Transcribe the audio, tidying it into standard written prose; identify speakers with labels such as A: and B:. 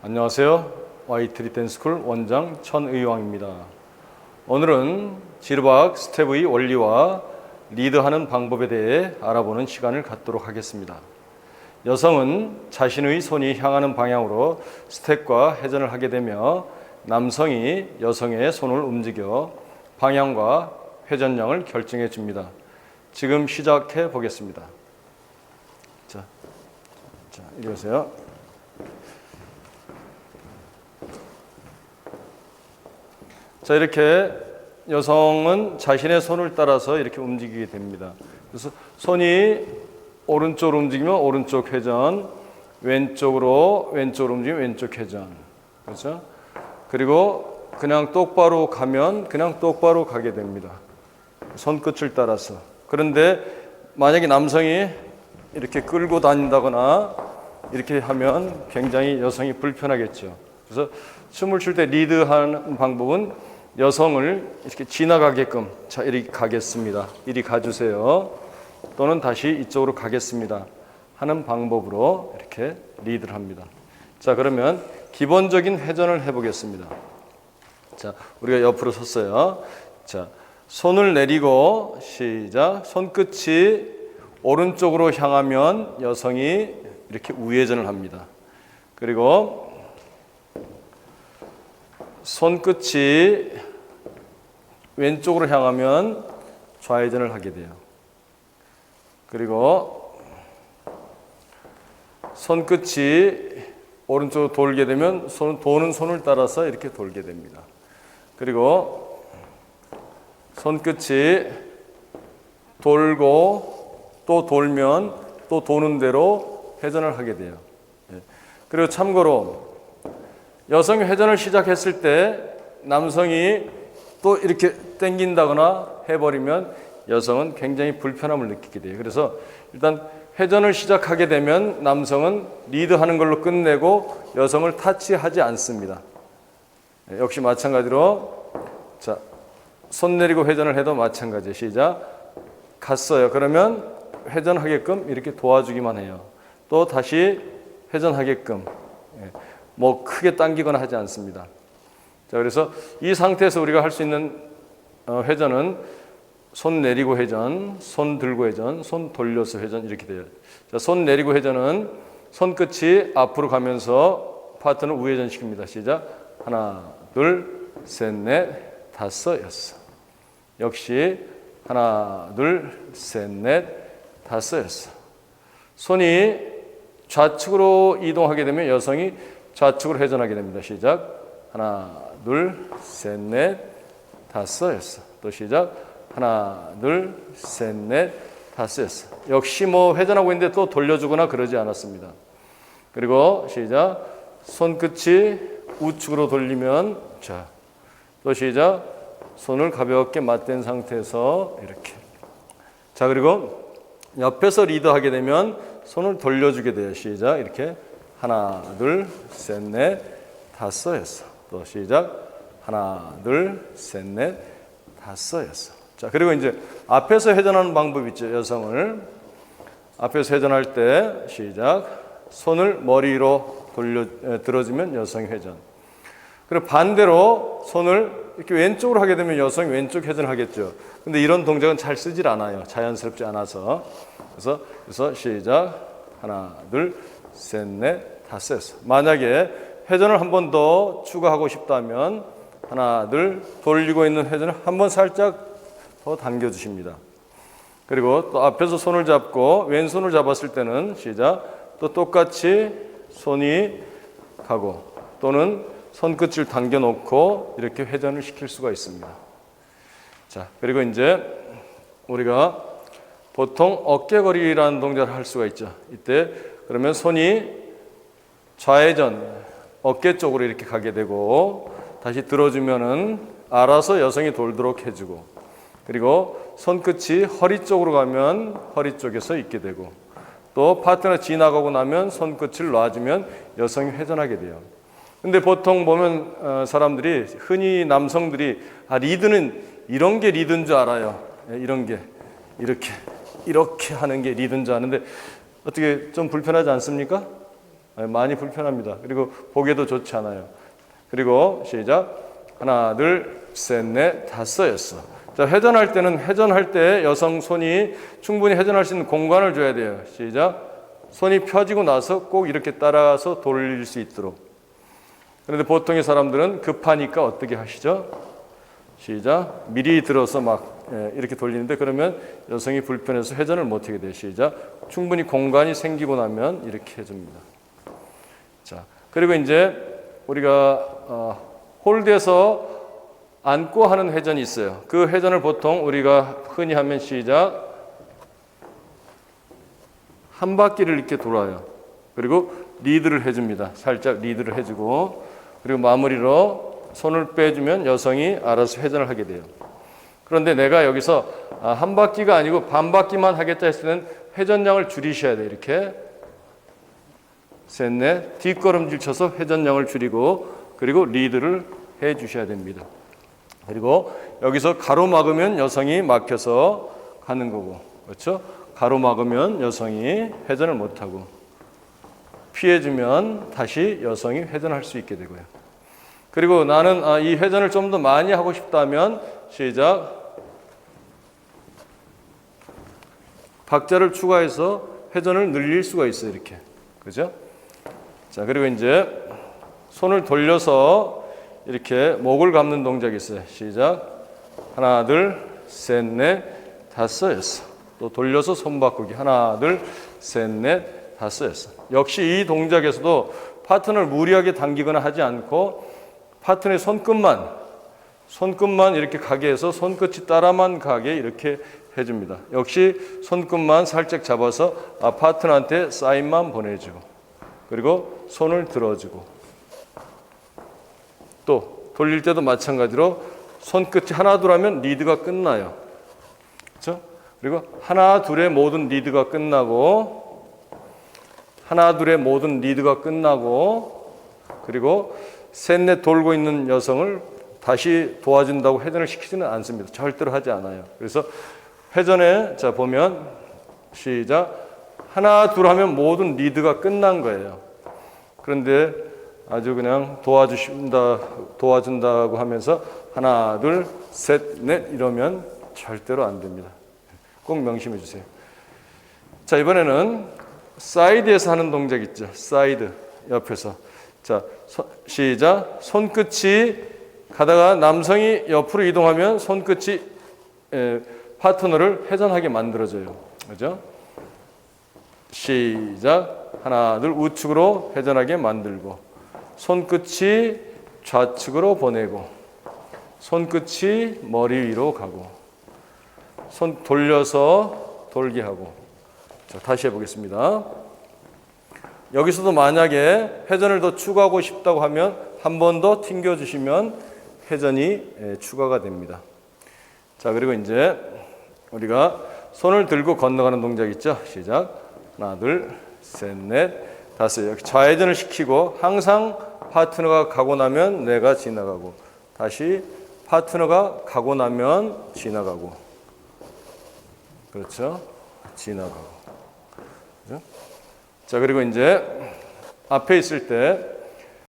A: 안녕하세요. YT리 댄스쿨 원장 천의왕입니다. 오늘은 지르박 스텝의 원리와 리드하는 방법에 대해 알아보는 시간을 갖도록 하겠습니다. 여성은 자신의 손이 향하는 방향으로 스텝과 회전을 하게 되며 남성이 여성의 손을 움직여 방향과 회전량을 결정해 줍니다. 지금 시작해 보겠습니다. 자, 이리 오세요. 자, 이렇게 여성은 자신의 손을 따라서 이렇게 움직이게 됩니다. 그래서 손이 오른쪽으로 움직이면 오른쪽 회전, 왼쪽으로 움직이면 왼쪽 회전. 그렇죠? 그리고 그냥 똑바로 가면 그냥 똑바로 가게 됩니다. 손끝을 따라서. 그런데 만약에 남성이 이렇게 끌고 다닌다거나 이렇게 하면 굉장히 여성이 불편하겠죠. 그래서 춤을 출 때 리드하는 방법은 여성을 이렇게 지나가게끔, 자, 이리 가겠습니다. 이리 가주세요. 또는 다시 이쪽으로 가겠습니다. 하는 방법으로 이렇게 리드를 합니다. 자, 그러면 기본적인 회전을 해보겠습니다. 자, 우리가 옆으로 섰어요. 자, 손을 내리고 시작. 손끝이 오른쪽으로 향하면 여성이 이렇게 우회전을 합니다. 그리고 손끝이 왼쪽으로 향하면 좌회전을 하게 돼요. 그리고 손끝이 오른쪽으로 돌게 되면 도는 손을 따라서 이렇게 돌게 됩니다. 그리고 손끝이 돌고 또 돌면 또 도는 대로 회전을 하게 돼요. 그리고 참고로 여성이 회전을 시작했을 때 남성이 또 이렇게 당긴다거나 해버리면 여성은 굉장히 불편함을 느끼게 돼요. 그래서 일단 회전을 시작하게 되면 남성은 리드하는 걸로 끝내고 여성을 타치하지 않습니다. 역시 마찬가지로 자, 손 내리고 회전을 해도 마찬가지. 시작. 갔어요. 그러면 회전하게끔 이렇게 도와주기만 해요. 또 다시 회전하게끔 뭐 크게 당기거나 하지 않습니다. 자, 그래서 이 상태에서 우리가 할 수 있는 회전은 손 내리고 회전, 손 들고 회전, 손 돌려서 회전 이렇게 돼요. 자, 손 내리고 회전은 손끝이 앞으로 가면서 파트너 우회전 시킵니다. 시작. 하나, 둘, 셋, 넷, 다섯, 여섯. 역시 하나, 둘, 셋, 넷, 다섯, 여섯. 손이 좌측으로 이동하게 되면 여성이 좌측으로 회전하게 됩니다. 시작. 하나, 둘, 셋, 넷, 다섯, 여섯. 또 시작. 하나, 둘, 셋, 넷, 다섯, 여섯. 역시 뭐 회전하고 있는데 또 돌려주거나 그러지 않았습니다. 그리고 시작. 손끝이 우측으로 돌리면 자, 또 시작. 손을 가볍게 맞댄 상태에서 이렇게. 자, 그리고 옆에서 리드하게 되면 손을 돌려주게 돼요. 시작. 이렇게. 하나, 둘, 셋, 넷, 다섯, 여섯. 또 시작. 하나, 둘, 셋, 넷, 다섯, 여섯. 자, 그리고 이제 앞에서 회전하는 방법 있죠. 여성을 앞에서 회전할 때 시작. 손을 머리로 들어주면 여성이 회전. 그리고 반대로 손을 이렇게 왼쪽으로 하게 되면 여성이 왼쪽 회전을 하겠죠. 근데 이런 동작은 잘 쓰질 않아요. 자연스럽지 않아서. 그래서 시작. 하나, 둘, 셋, 넷, 다섯, 여섯. 만약에 회전을 한 번 더 추가하고 싶다면 하나, 둘, 돌리고 있는 회전을 한 번 살짝 더 당겨주십니다. 그리고 또 앞에서 손을 잡고 왼손을 잡았을 때는 시작. 또 똑같이 손이 가고 또는 손끝을 당겨놓고 이렇게 회전을 시킬 수가 있습니다. 자, 그리고 이제 우리가 보통 어깨거리라는 동작을 할 수가 있죠. 이때 그러면 손이 좌회전 어깨 쪽으로 이렇게 가게 되고 다시 들어주면은 알아서 여성이 돌도록 해주고 그리고 손끝이 허리 쪽으로 가면 허리 쪽에서 있게 되고 또 파트너 지나가고 나면 손끝을 놔주면 여성이 회전하게 돼요. 근데 보통 보면 사람들이 흔히 남성들이 리드는 이런 게 리드인 줄 알아요. 이런 게 이렇게 하는 게 리드인 줄 아는데 어떻게 좀 불편하지 않습니까? 많이 불편합니다. 그리고 보기에도 좋지 않아요. 그리고 시작. 하나, 둘, 셋, 넷, 다섯, 여섯. 자, 회전할 때는 회전할 때 여성 손이 충분히 회전할 수 있는 공간을 줘야 돼요. 시작. 손이 펴지고 나서 꼭 이렇게 따라서 돌릴 수 있도록. 그런데 보통의 사람들은 급하니까 어떻게 하시죠? 시작. 미리 들어서 막 이렇게 돌리는데 그러면 여성이 불편해서 회전을 못하게 돼요. 시작. 충분히 공간이 생기고 나면 이렇게 해줍니다. 자, 그리고 이제 우리가 홀드해서 안고 하는 회전이 있어요. 그 회전을 보통 우리가 흔히 하면 시작. 한 바퀴를 이렇게 돌아요. 그리고 리드를 해줍니다. 살짝 리드를 해주고 그리고 마무리로 손을 빼주면 여성이 알아서 회전을 하게 돼요. 그런데 내가 여기서 한 바퀴가 아니고 반 바퀴만 하겠다 했을 때는 회전량을 줄이셔야 돼요. 이렇게 셋, 넷, 뒷걸음질 쳐서 회전량을 줄이고 그리고 리드를 해 주셔야 됩니다. 그리고 여기서 가로막으면 여성이 막혀서 가는 거고, 그렇죠? 가로막으면 여성이 회전을 못하고 피해주면 다시 여성이 회전할 수 있게 되고요. 그리고 나는 이 회전을 좀 더 많이 하고 싶다면 시작. 박자를 추가해서 회전을 늘릴 수가 있어요. 이렇게. 그죠? 자, 그리고 이제 손을 돌려서 이렇게 목을 감는 동작이 있어요. 시작. 하나, 둘, 셋, 넷, 다섯, 여섯. 또 돌려서 손 바꾸기. 하나, 둘, 셋, 넷, 다섯, 여섯. 역시 이 동작에서도 파트너를 무리하게 당기거나 하지 않고 파트너의 손끝만 이렇게 가게 해서 손끝이 따라만 가게 이렇게 해줍니다. 역시 손끝만 살짝 잡아서 파트너한테 사인만 보내주고 그리고 손을 들어주고 또 돌릴 때도 마찬가지로 손끝이 하나 둘 하면 리드가 끝나요. 그렇죠? 그리고 하나 둘의 모든 리드가 끝나고 하나 둘의 모든 리드가 끝나고 그리고 셋넷 돌고 있는 여성을 다시 도와준다고 회전을 시키지는 않습니다. 절대로 하지 않아요. 그래서 회전에 자 보면 시작 하나 둘 하면 모든 리드가 끝난 거예요. 그런데 아주 그냥 도와준다고 하면서 하나 둘 셋 넷 이러면 절대로 안 됩니다. 꼭 명심해 주세요. 자, 이번에는 사이드에서 하는 동작 있죠. 사이드 옆에서. 자, 시작. 손끝이 가다가 남성이 옆으로 이동하면 손끝이 파트너를 회전하게 만들어줘요. 그죠? 시작. 하나, 둘, 우측으로 회전하게 만들고, 손끝이 좌측으로 보내고, 손끝이 머리 위로 가고, 손 돌려서 돌게 하고. 자, 다시 해보겠습니다. 여기서도 만약에 회전을 더 추가하고 싶다고 하면 한 번 더 튕겨주시면 회전이 추가가 됩니다. 자, 그리고 이제 우리가 손을 들고 건너가는 동작 있죠? 시작. 하나, 둘, 셋, 넷, 다섯. 이렇게 좌회전을 시키고 항상 파트너가 가고 나면 내가 지나가고 다시 파트너가 가고 나면 지나가고 그렇죠? 지나가고 그렇죠? 자, 그리고 이제 앞에 있을 때